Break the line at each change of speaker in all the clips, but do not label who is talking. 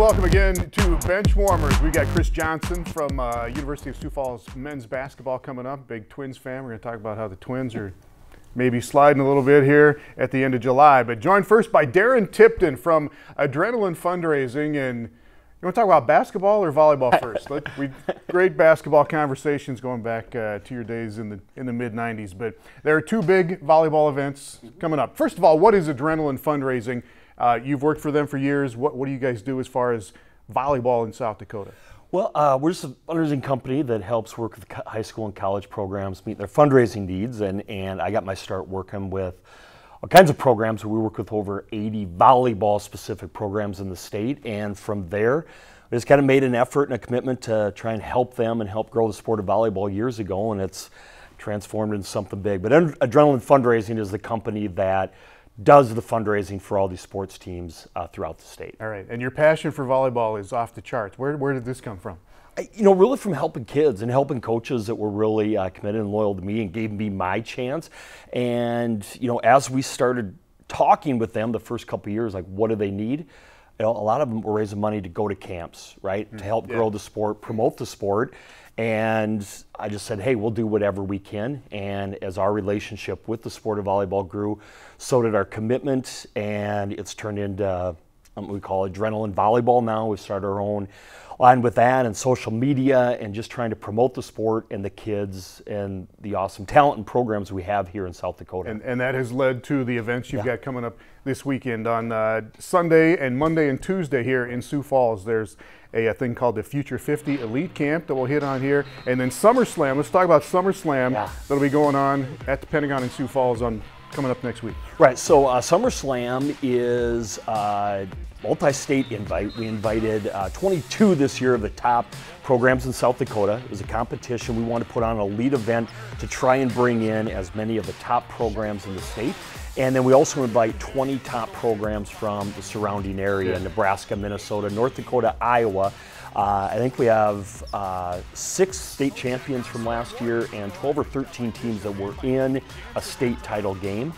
welcome again to Benchwarmers. We got Chris Johnson from University of Sioux Falls men's basketball coming up. Big Twins fan. We're going to talk about how the Twins are maybe sliding a little bit here at the end of July. But joined first by Darren Tipton from Adrenaline Fundraising. And you want to talk about basketball or volleyball first? Great basketball conversations going back to your days in the mid-'90s. But there are two big volleyball events coming up. First of all, what is Adrenaline Fundraising? You've worked for them for years. What do you guys do as far as volleyball in South Dakota?
Well, we're just a fundraising company that helps work with high school and college programs meet their fundraising needs, and I got my start working with all kinds of programs. We work with over 80 volleyball-specific programs in the state, and from there, we just kind of made an effort and a commitment to try and help them and help grow the sport of volleyball years ago, and it's transformed into something big. But Adrenaline Fundraising is the company that does the fundraising for all these sports teams throughout the state.
All right, and your passion for volleyball is off the charts. Where did this come from?
Really from helping kids and helping coaches that were really committed and loyal to me and gave me my chance. And, as we started talking with them the first couple of years, like, what do they need? A lot of them were raising money to go to camps, right, to help grow the sport, promote the sport. And I just said, hey, we'll do whatever we can. And as our relationship with the sport of volleyball grew, so did our commitment. And it's turned into what we call Adrenaline Volleyball now. We've started our own line with that and social media and just trying to promote the sport and the kids and the awesome talent and programs we have here in South Dakota.
And that has led to the events you've got coming up this weekend on Sunday and Monday and Tuesday here in Sioux Falls. There's a thing called the Future 50 Elite Camp that we'll hit on here. And then SummerSlam. Let's talk about SummerSlam that'll be going on at the Pentagon in Sioux Falls coming up next week.
Right, so SummerSlam is multi-state invite. We invited 22 this year of the top programs in South Dakota. It was a competition. We want to put on an elite event to try and bring in as many of the top programs in the state. And then we also invite 20 top programs from the surrounding area, Nebraska, Minnesota, North Dakota, Iowa. I think we have 6 state champions from last year and 12 or 13 teams that were in a state title game.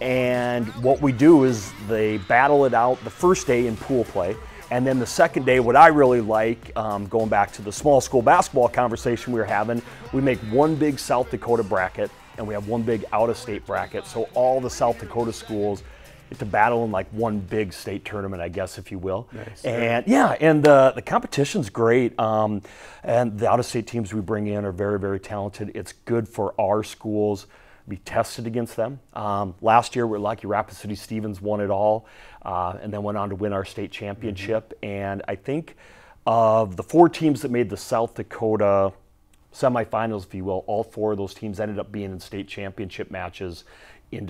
And what we do is they battle it out the first day in pool play. And then the second day, what I really like, going back to the small school basketball conversation we were having, we make one big South Dakota bracket and we have one big out-of-state bracket. So all the South Dakota schools get to battle in like one big state tournament, I guess, if you will. Nice. And and the competition's great. And the out-of-state teams we bring in are very, very talented. It's good for our schools. Be tested against them. Last year, we're lucky Rapid City Stevens won it all and then went on to win our state championship. And I think of the 4 teams that made the South Dakota semifinals, if you will, all 4 of those teams ended up being in state championship matches in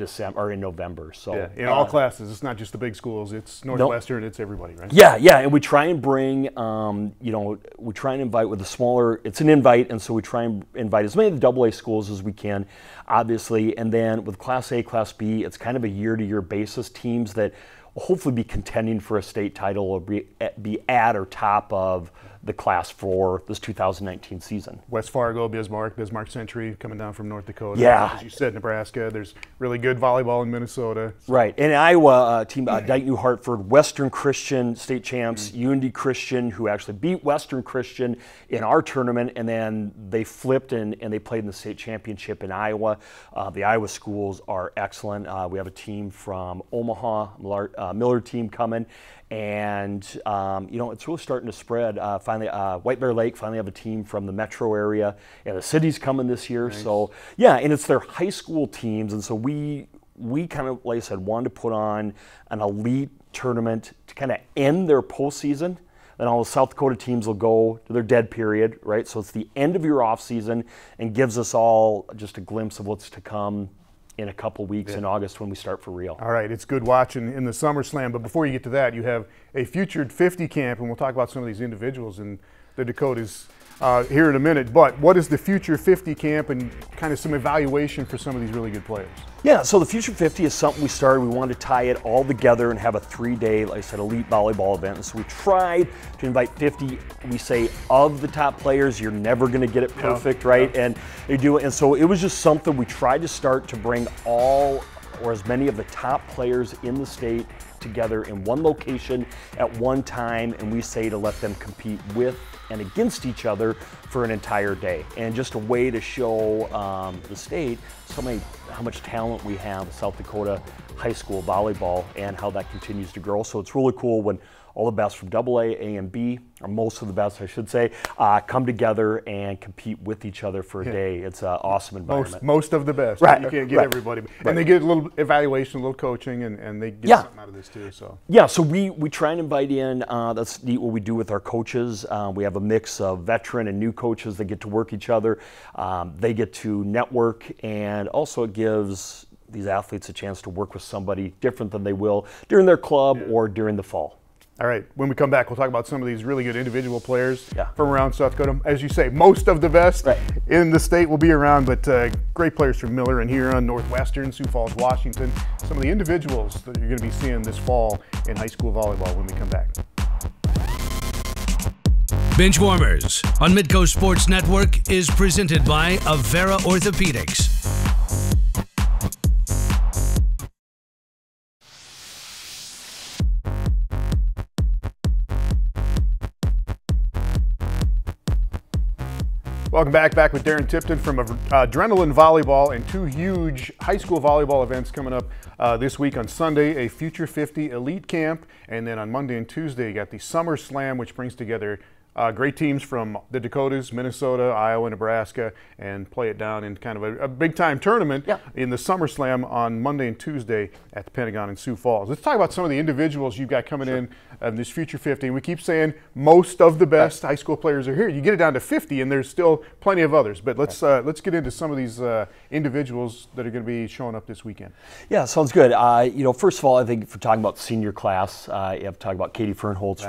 November. So
in all classes, it's not just the big schools. It's Northwestern. It's everybody, right?
Yeah, and we try and bring, we try and invite with the smaller. It's an invite, and so we try and invite as many of the AA schools as we can, obviously. And then with Class A, Class B, it's kind of a year-to-year basis. Teams that will hopefully be contending for a state title or be at or top of the class for this 2019 season.
West Fargo, Bismarck Century coming down from North Dakota.
Yeah.
As you said, Nebraska. There's really good volleyball in Minnesota.
Right. And in Iowa, team Dayton New Hartford, Western Christian state champs, Unity Christian, who actually beat Western Christian in our tournament, and then they flipped and they played in the state championship in Iowa. The Iowa schools are excellent. We have a team from Omaha, Miller team coming. And, it's really starting to spread. Finally, White Bear Lake finally have a team from the metro area, and the city's coming this year. Nice. So, and it's their high school teams. And so we kind of, like I said, wanted to put on an elite tournament to kind of end their postseason. Then all the South Dakota teams will go to their dead period, right? So it's the end of your off season and gives us all just a glimpse of what's to come in a couple weeks in August when we start for real.
All right, it's good watching in the SummerSlam, but before you get to that, you have a Futured 50 camp, and we'll talk about some of these individuals in the Dakotas here in a minute. But what is the Future 50 camp and kind of some evaluation for some of these really good players?
Yeah, so the Future 50 is something we started. We wanted to tie it all together and have a 3-day, like I said, elite volleyball event. And so we tried to invite 50, we say, of the top players. You're never going to get it perfect, right? And they do it. And so it was just something we tried to start to bring all or as many of the top players in the state together in one location at one time, and we say to let them compete with and against each other for an entire day. And just a way to show the state how much talent we have in South Dakota high school volleyball and how that continues to grow. So it's really cool when all the best from AA, A, and B, or most of the best, I should say, come together and compete with each other for a day. It's an awesome environment.
Most of the best.
Right.
You can't get everybody. And they get a little evaluation, a little coaching, and they get something out of this too. So
yeah, so we try and invite in, that's neat what we do with our coaches. We have a mix of veteran and new coaches that get to work each other. They get to network, and also it gives these athletes a chance to work with somebody different than they will during their club or during the fall.
All right, when we come back, we'll talk about some of these really good individual players from around South Dakota. As you say, most of the best in the state will be around, but great players from Miller and Huron, Northwestern, Sioux Falls, Washington. Some of the individuals that you're going to be seeing this fall in high school volleyball when we come back.
Benchwarmers on Midco Sports Network is presented by Avera Orthopedics.
Welcome back with Darren Tipton from Adrenaline Volleyball, and two huge high school volleyball events coming up this week. On Sunday, a Future 50 Elite Camp, and then on Monday and Tuesday, you got the Summer Slam, which brings together great teams from the Dakotas, Minnesota, Iowa, Nebraska, and play it down in kind of a big-time tournament in the Summer Slam on Monday and Tuesday at the Pentagon in Sioux Falls. Let's talk about some of the individuals you've got coming in this Future 50. And we keep saying most of the best high school players are here. You get it down to 50, and there's still plenty of others. But let's get into some of these individuals that are going to be showing up this weekend.
Yeah, sounds good. First of all, I think if we're talking about senior class, you have to talk about Katie Fernholz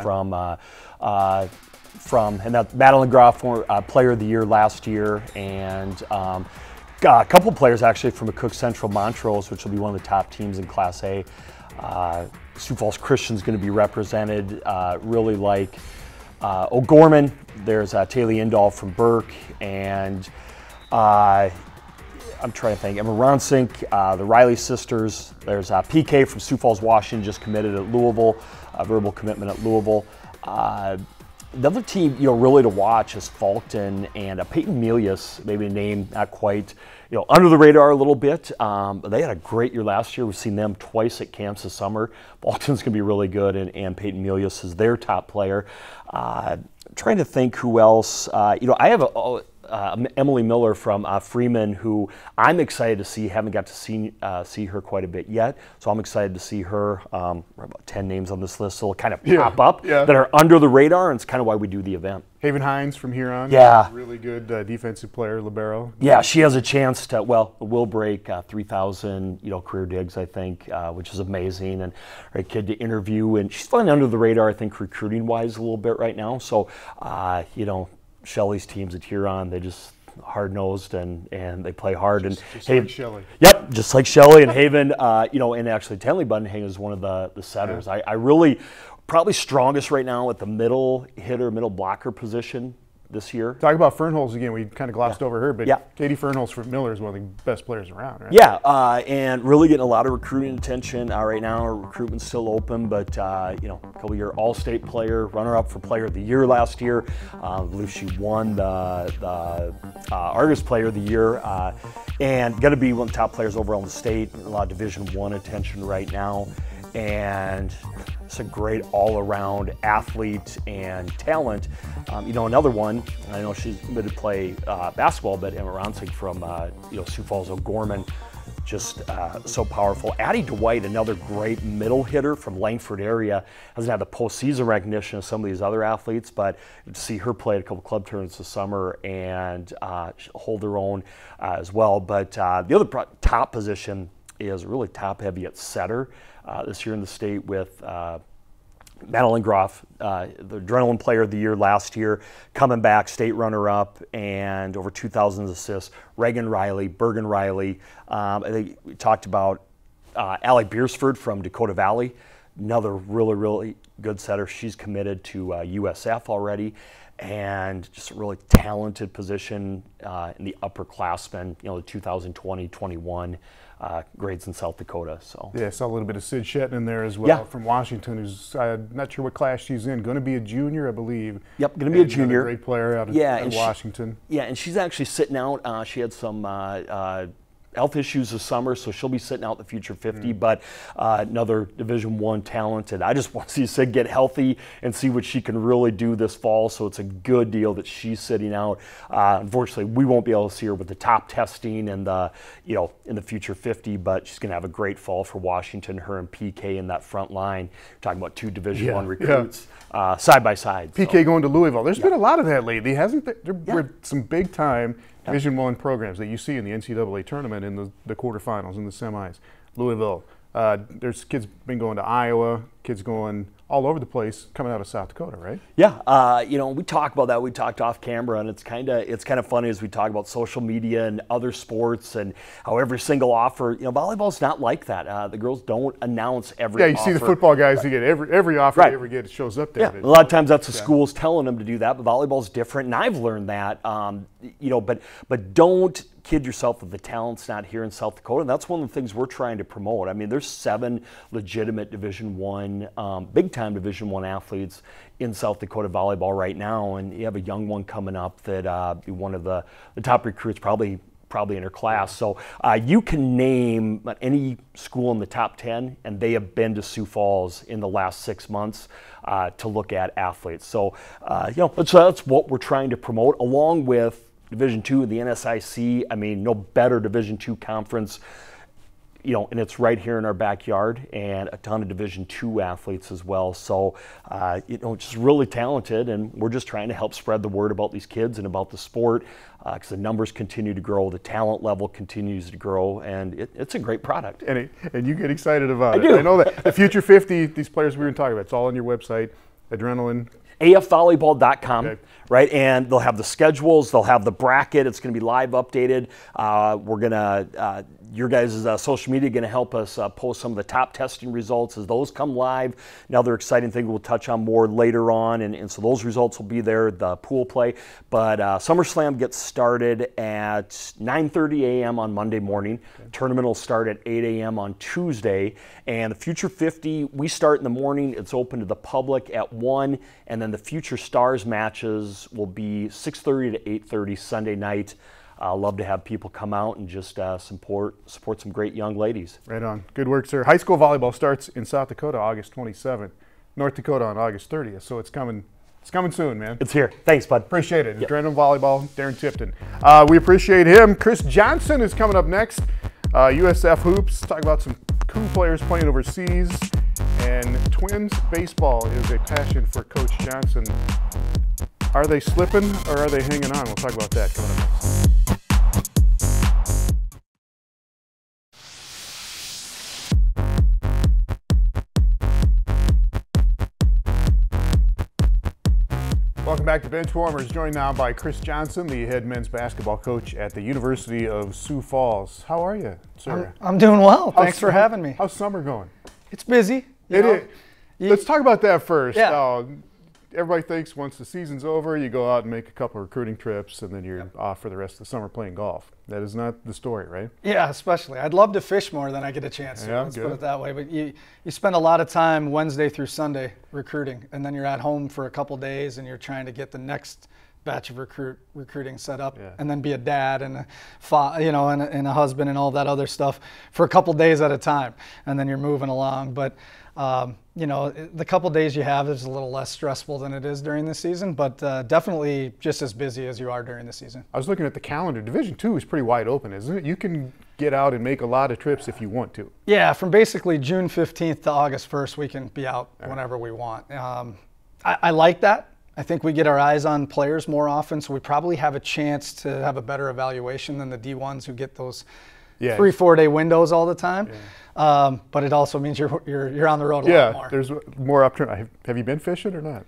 and that's Madeline Groff, Player of the Year last year, and a couple players actually from McCook Central Montrose, which will be one of the top teams in Class A. Sioux Falls Christian's going to be represented. Really like O'Gorman. There's Taylor Indall from Burke, and I'm trying to think. Emma Ronsink, the Riley sisters. There's PK from Sioux Falls, Washington, just committed at Louisville, a verbal commitment at Louisville. Another team, really to watch is Fulton and Peyton Melius, maybe a name not quite, under the radar a little bit. But they had a great year last year. We've seen them twice at camps this summer. Fulton's going to be really good, and Peyton Melius is their top player. Trying to think who else. I have Emily Miller from Freeman, who I'm excited to see. Haven't got to see her quite a bit yet, so I'm excited to see her. We're about 10 names on this list, so it'll kind of pop up that are under the radar, and it's kind of why we do the event.
Haven Hines from Huron, really good defensive player, libero. Yeah,
she has a chance to, will break 3,000, career digs, I think, which is amazing, and a kid to interview, and she's flying under the radar, I think, recruiting-wise a little bit right now, so, Shelley's teams at Huron, they just hard-nosed and they play hard.
Just like Shelley.
Yep, just like Shelley and Haven, and actually Tenley Bundenhagen is one of the setters. I really, probably strongest right now at the middle hitter, middle blocker position this year.
Talk about Fernholz again. We kind of glossed over her, but Katie Fernholz from Miller is one of the best players around, right?
Yeah, and really getting a lot of recruiting attention right now. Our recruitment's still open, but a couple-year All-State player, runner-up for Player of the Year last year. I believe she won the Argus Player of the Year, and going to be one of the top players overall in the state. A lot of Division I attention right now, and it's a great all-around athlete and talent. Another one, I know she's going to play basketball, but Emma Ronsig from Sioux Falls O'Gorman, just so powerful. Addie Dwight, another great middle hitter from Langford area, hasn't had the postseason recognition of some of these other athletes, but to see her play at a couple club tournaments this summer and hold her own as well. But the other top position is really top-heavy at setter this year in the state with Madeline Groff, the Adrenaline Player of the Year last year, coming back, state runner-up, and over 2,000 assists. Reagan Riley, Bergen Riley. I think we talked about Allie Beersford from Dakota Valley, another really, really good setter. She's committed to USF already. and just a really talented position in the upperclassmen, the 2020-21 grades in South Dakota. So
yeah, I saw a little bit of Sid Shetton in there as well from Washington, who's not sure what class she's in. Going to be a junior, I believe.
Yep, going to be a junior.
Great player out of Washington.
And she's actually sitting out. She had some health issues this summer, so she'll be sitting out the Future 50, but another Division I talented. I just want to see Sid get healthy and see what she can really do this fall, so it's a good deal that she's sitting out. Unfortunately, we won't be able to see her with the top testing and the, in the Future 50, but she's going to have a great fall for Washington, her and PK in that front line. We're talking about two Division I recruits side by side.
PK going to Louisville. There's been a lot of that lately, hasn't there? There were some big-time Division I programs that you see in the NCAA tournament in the quarterfinals and the semis. Louisville. There's kids been going to Iowa, kids going all over the place coming out of South Dakota, right?
Yeah, we talk about that. We talked off camera, and it's kind of funny as we talk about social media and other sports and how every single offer. Volleyball's not like that. The girls don't announce every.
Yeah, you see the football guys who get every offer they ever get. It shows up there.
Yeah, a lot of times that's the schools telling them to do that, but volleyball's different, and I've learned that. But don't kid yourself that the talent's not here in South Dakota. And that's one of the things we're trying to promote. I mean, there's 7 legitimate Division I, big-time Division I athletes in South Dakota volleyball right now, and you have a young one coming up that be one of the top recruits probably in her class. So you can name any school in the top 10, and they have been to Sioux Falls in the last 6 months to look at athletes. So that's what we're trying to promote, along with Division II of the NSIC. I mean, no better Division II conference, and it's right here in our backyard, and a ton of Division II athletes as well. So, just really talented, and we're just trying to help spread the word about these kids and about the sport, because the numbers continue to grow, the talent level continues to grow, and it's a great product.
And you get excited about it.
I do.
I know that the Future 50, these players we were talking about, it's all on your website, Adrenaline.
afvolleyball.com, right? And they'll have the schedules, they'll have the bracket. It's going to be live updated. We're going to, your guys' social media going to help us post some of the top testing results as those come live. Another exciting thing we'll touch on more later on, and so those results will be there, the pool play. But SummerSlam gets started at 9:30 a.m. on Monday morning. Tournament will start at 8 a.m. on Tuesday. And the Future 50, we start in the morning. It's open to the public at 1, and then the Future Stars matches will be 6:30 to 8:30 Sunday night. Love to have people come out and just support some great young ladies.
Right on. Good work, sir. High school volleyball starts in South Dakota August 27th, North Dakota on August 30th. So it's coming soon, man.
It's here. Thanks, bud.
Appreciate it. Yep. Adrenaline Volleyball, Darren Tipton. We appreciate him. Chris Johnson is coming up next. USF Hoops. Talk about some cool players playing overseas. And Twins baseball is a passion for Coach Johnson. Are they slipping or are they hanging on? We'll talk about that coming up next. Welcome back to Benchwarmers, joined now by Chris Johnson, the head men's basketball coach at the University of Sioux Falls. How are you, sir?
I'm doing well. Thanks for having me.
How's summer going?
It's busy.
It is. Let's talk about that first.
Yeah.
Everybody thinks once the season's over, you go out and make a couple of recruiting trips, and then you're off for the rest of the summer playing golf. That is not the story, right?
Yeah, especially. I'd love to fish more than I get a chance to. Let's put it that way. But you spend a lot of time Wednesday through Sunday recruiting, and then you're at home for a couple days, and you're trying to get the next batch of recruiting set up, and then be a dad and and a husband and all that other stuff for a couple days at a time, and then you're moving along. But the couple days you have is a little less stressful than it is during the season, but definitely just as busy as you are during the season.
I was looking at the calendar. Division II is pretty wide open, isn't it? You can get out and make a lot of trips if you want to.
Yeah, from basically June 15th to August 1st, we can be out whenever we want. I like that. I think we get our eyes on players more often, so we probably have a chance to have a better evaluation than the D1s who get those 3-4 day windows all the time. Yeah. But it also means you're on the road a lot more.
Yeah, there's more opportunity. Have you been fishing or not?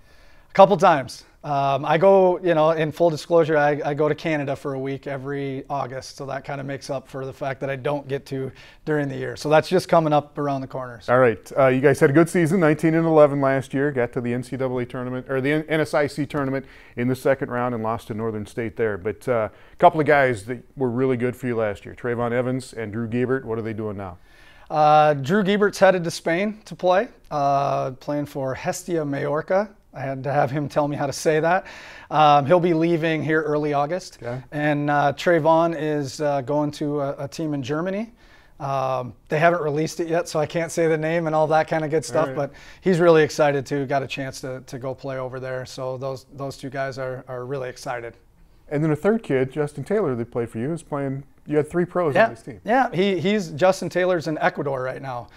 A couple times. I go, in full disclosure, I go to Canada for a week every August, so that kind of makes up for the fact that I don't get to during the year. So that's just coming up around the corners.
All right, you guys had a good season, 19-11 last year. Got to the NCAA tournament or the NSIC tournament in the second round and lost to Northern State there. But a couple of guys that were really good for you last year: Trayvon Evans and Drew Giebert. What are they doing now?
Drew Giebert's headed to Spain to play, playing for Hestia Mallorca. I had to have him tell me how to say that. He'll be leaving here early August. Okay. And Trayvon is going to a team in Germany. They haven't released it yet, so I can't say the name and all that kind of good stuff, right. But he's really excited to got a chance to go play over there. So those two guys are really excited. And
then a third kid, Justin Taylor, that played for you, is playing. You had 3 pros on this team.
Yeah, he's Justin Taylor's in Ecuador right now,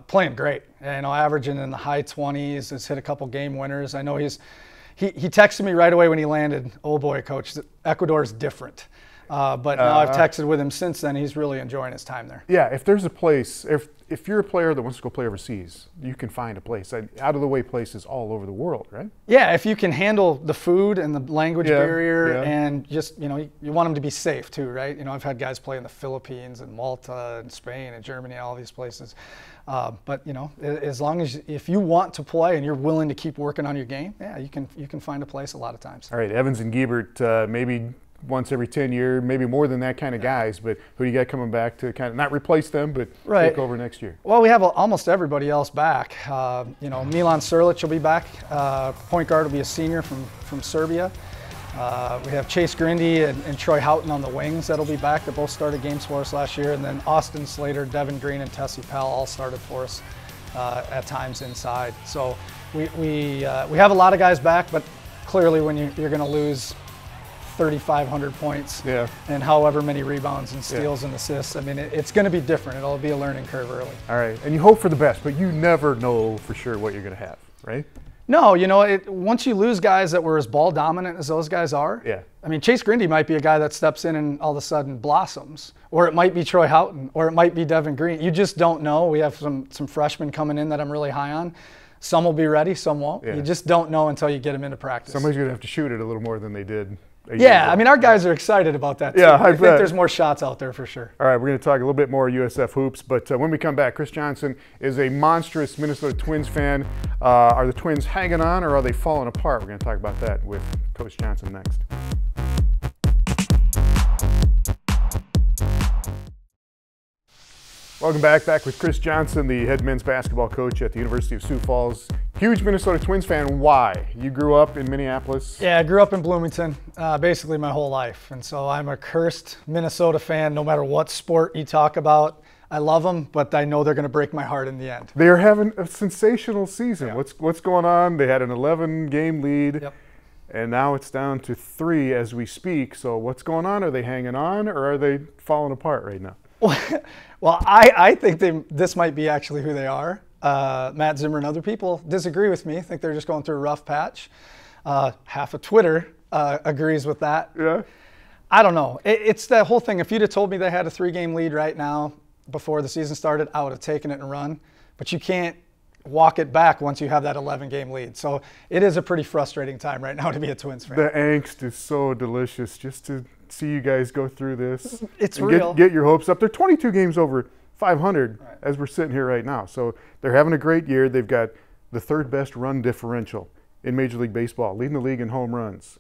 playing great. Averaging in the high 20s. Has hit a couple game winners. I know he texted me right away when he landed. Oh boy, coach, Ecuador's different. But now I've texted with him since then. He's really enjoying his time there.
Yeah, if there's a place, if you're a player that wants to go play overseas, you can find a place. Out of the way places all over the world, right?
Yeah, if you can handle the food and the language barrier, and just you want them to be safe too, right? I've had guys play in the Philippines and Malta and Spain and Germany, all these places. But as long as if you want to play and you're willing to keep working on your game, yeah, you can find a place a lot of times.
All right, Evans and Giebert, maybe once every 10 years, maybe more than that kind of guys, but who do you got coming back to kind of not replace them, but take over next year?
Well, we have almost everybody else back. Milan Serlic will be back. Point guard will be a senior from Serbia. We have Chase Grindy and Troy Houghton on the wings that'll be back. They both started games for us last year. And then Austin Slater, Devin Green, and Tessie Powell all started for us at times inside. So we have a lot of guys back, but clearly when you're going to lose 3,500 points and however many rebounds and steals and assists. I mean, it's going to be different. It'll be a learning curve early.
All right, and you hope for the best, but you never know for sure what you're going to have, right?
No, once you lose guys that were as ball dominant as those guys are, I mean, Chase Grindy might be a guy that steps in and all of a sudden blossoms, or it might be Troy Houghton, or it might be Devin Green. You just don't know. We have some freshmen coming in that I'm really high on. Some will be ready, some won't. You just don't know until you get them into practice.
Somebody's going to have to shoot it a little more than they did.
Yeah, I mean, our guys are excited about that too. I think there's more shots out there for sure.
All right, we're going to talk a little bit more USF hoops, but when we come back, Chris Johnson is a monstrous Minnesota Twins fan. Are the Twins hanging on or are they falling apart? We're going to talk about that with Coach Johnson next. Welcome back with Chris Johnson, the head men's basketball coach at the University of Sioux Falls. Huge Minnesota Twins fan. Why? You grew up in Minneapolis?
Yeah, I grew up in Bloomington basically my whole life. And so I'm a cursed Minnesota fan no matter what sport you talk about. I love them, but I know they're going to break my heart in the end.
They're having a sensational season. Yeah. What's going on? They had an 11-game lead, and now it's down to 3 as we speak. So what's going on? Are they hanging on or are they falling apart right now?
Well, I think this might be actually who they are. Matt Zimmer and other people disagree with me. I think they're just going through a rough patch. Half of Twitter agrees with that.
Yeah.
I don't know. It's that whole thing. If you'd have told me they had a 3-game lead right now before the season started, I would have taken it and run. But you can't walk it back once you have that 11-game lead. So it is a pretty frustrating time right now to be a Twins fan.
The angst is so delicious just to see you guys go through this.
It's real.
Get your hopes up. They're 22 games over 500 as we're sitting here right now. So they're having a great year. They've got the 3rd best run differential in Major League Baseball, leading the league in home runs,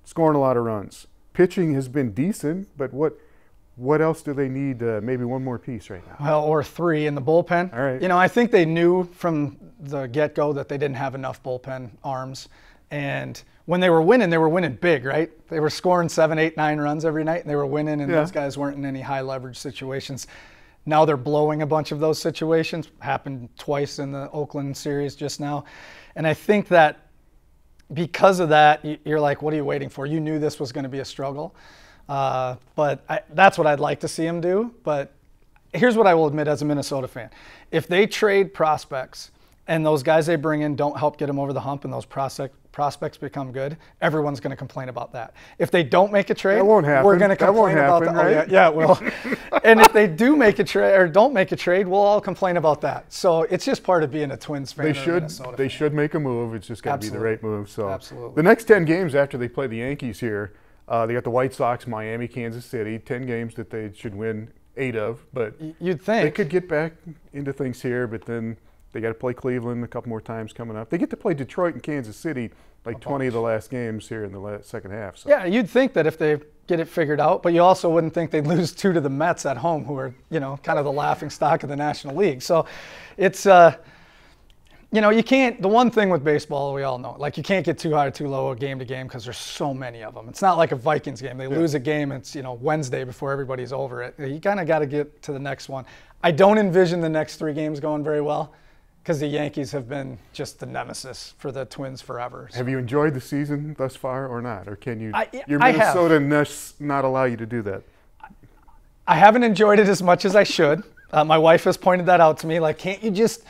scoring a lot of runs. Pitching has been decent, but what else do they need? Maybe one more piece right now.
Well, or 3 in the bullpen.
All right.
I think they knew from the get-go that they didn't have enough bullpen arms. And when they were winning big, right? They were scoring 7, 8, 9 runs every night, and they were winning, and those guys weren't in any high-leverage situations. Now they're blowing a bunch of those situations. Happened twice in the Oakland series just now. And I think that because of that, you're like, what are you waiting for? You knew this was going to be a struggle. But that's what I'd like to see them do. But here's what I will admit as a Minnesota fan. If they trade prospects and those guys they bring in don't help get them over the hump and those prospects become good, everyone's going to complain about that. If they don't make a trade,
that won't happen.
We're going to complain about that.
Right?
Oh, yeah, it will. And if they do make a trade or don't make a trade, we'll all complain about that. So it's just part of being a Twins fan.
They should make a move. It's just got to be the right move. So
absolutely.
The next 10 games after they play the Yankees here, they got the White Sox, Miami, Kansas City. 10 games that they should win 8 of. But
you'd think
they could get back into things here, but then they got to play Cleveland a couple more times coming up. They get to play Detroit and Kansas City like 20 of the last games here in the second half. So.
Yeah, you'd think that if they get it figured out, but you also wouldn't think they'd lose 2 to the Mets at home, who are, kind of the laughing stock of the National League. So it's, you can't, the one thing with baseball, we all know, like you can't get too high or too low game to game because there's so many of them. It's not like a Vikings game. They lose a game, it's, Wednesday before everybody's over it. You kind of got to get to the next one. I don't envision the next 3 games going very well, because the Yankees have been just the nemesis for the Twins forever. So.
Have you enjoyed the season thus far or not? Or can you, your
I
Minnesota-ness not allow you to do that?
I haven't enjoyed it as much as I should. My wife has pointed that out to me. Like, can't you just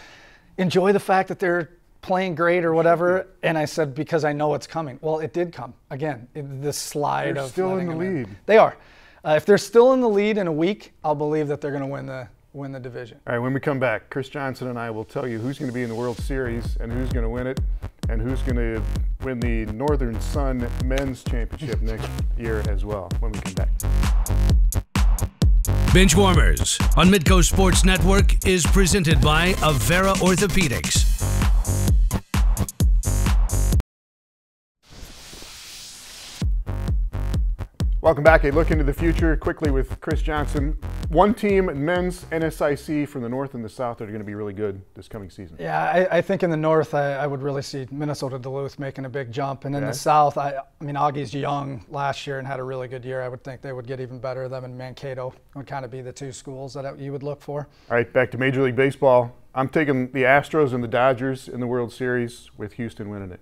enjoy the fact that they're playing great or whatever? And I said, because I know it's coming. Well, it did come. Again, this slide
they're
of
still in the lead.
They are. If they're still in the lead in a week, I'll believe that they're going to win the division.
All right, when we come back, Chris Johnson and I will tell you who's going to be in the World Series and who's going to win it and who's going to win the Northern Sun Men's Championship next year as well when we come back.
Benchwarmers on Midco Sports Network is presented by Avera Orthopedics.
Welcome back. A look into the future quickly with Chris Johnson. One team in men's NSIC from the North and the South that are going to be really good this coming season.
Yeah, I think in the North, I would really see Minnesota Duluth making a big jump. And in the South, I mean, Augie's young last year and had a really good year. I would think they would get even better. Them and Mankato would kind of be the 2 schools that you would look for.
All right, back to Major League Baseball. I'm taking the Astros and the Dodgers in the World Series with Houston winning it.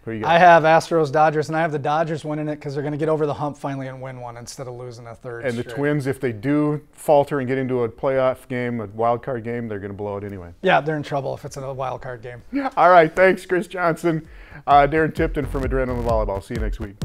I have Astros, Dodgers, and I have the Dodgers winning it because they're going to get over the hump finally and win one instead of losing a third.
And
straight.
the Twins, if they do falter and get into a playoff game, a wild card game, they're going to blow it anyway.
Yeah, they're in trouble if it's a wild card game.
All right, thanks, Chris Johnson. Darren Tipton from Adrenaline Volleyball. See you next week.